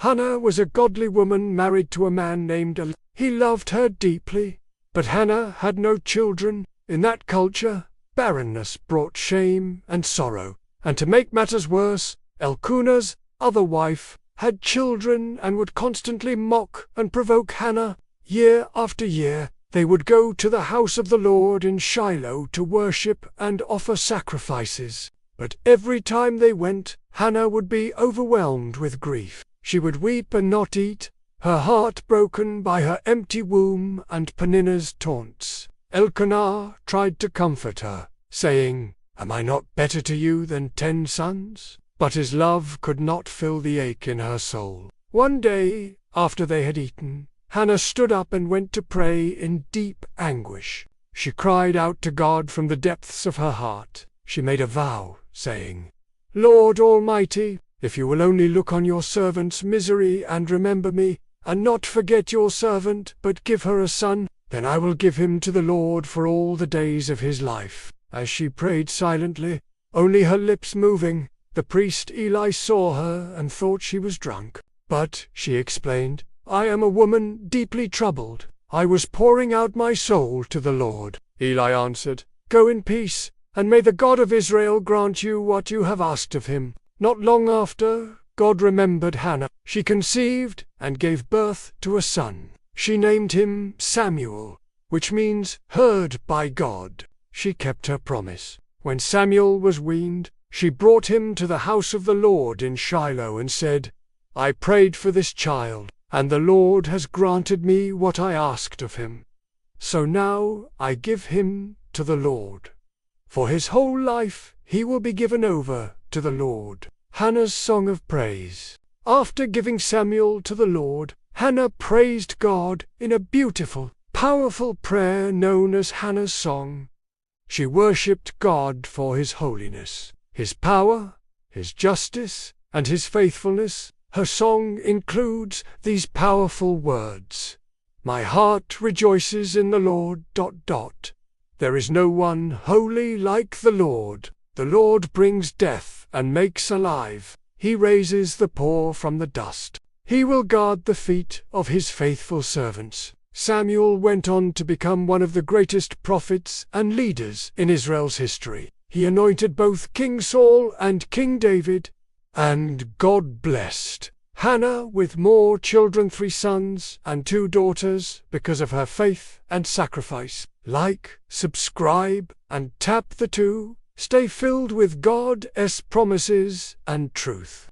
Hannah was a godly woman married to a man named Eli. He loved her deeply, but Hannah had no children. In that culture, barrenness brought shame and sorrow, and to make matters worse, Elkanah's other wife had children and would constantly mock and provoke Hannah. Year after year, they would go to the house of the Lord in Shiloh to worship and offer sacrifices. But every time they went, Hannah would be overwhelmed with grief. She would weep and not eat, her heart broken by her empty womb and Peninnah's taunts. Elkanah tried to comfort her, saying, "Am I not better to you than 10 sons?" But his love could not fill the ache in her soul. One day, after they had eaten, Hannah stood up and went to pray in deep anguish. She cried out to God from the depths of her heart. She made a vow, saying, "Lord Almighty, if you will only look on your servant's misery and remember me, and not forget your servant, but give her a son, then I will give him to the Lord for all the days of his life." As she prayed silently, only her lips moving, the priest Eli saw her and thought she was drunk. But, she explained, "I am a woman deeply troubled. I was pouring out my soul to the Lord." Eli answered, "Go in peace, and may the God of Israel grant you what you have asked of him." Not long after, God remembered Hannah. She conceived and gave birth to a son. She named him Samuel, which means heard by God. She kept her promise. When Samuel was weaned, she brought him to the house of the Lord in Shiloh and said, "I prayed for this child, and the Lord has granted me what I asked of him. So now I give him to the Lord. For his whole life he will be given over to the Lord." Hannah's song of praise. After giving Samuel to the Lord, Hannah praised God in a beautiful, powerful prayer known as Hannah's Song. She worshipped God for his holiness, his power, his justice, and his faithfulness. Her song includes these powerful words: "My heart rejoices in the Lord. There is no one holy like the Lord. The Lord brings death and makes alive. He raises the poor from the dust. He will guard the feet of his faithful servants." Samuel went on to become one of the greatest prophets and leaders in Israel's history. He anointed both King Saul and King David, and God blessed Hannah with more children, 3 sons and 2 daughters, because of her faith and sacrifice. Like, subscribe, and tap the 2. Stay filled with God's promises and truth.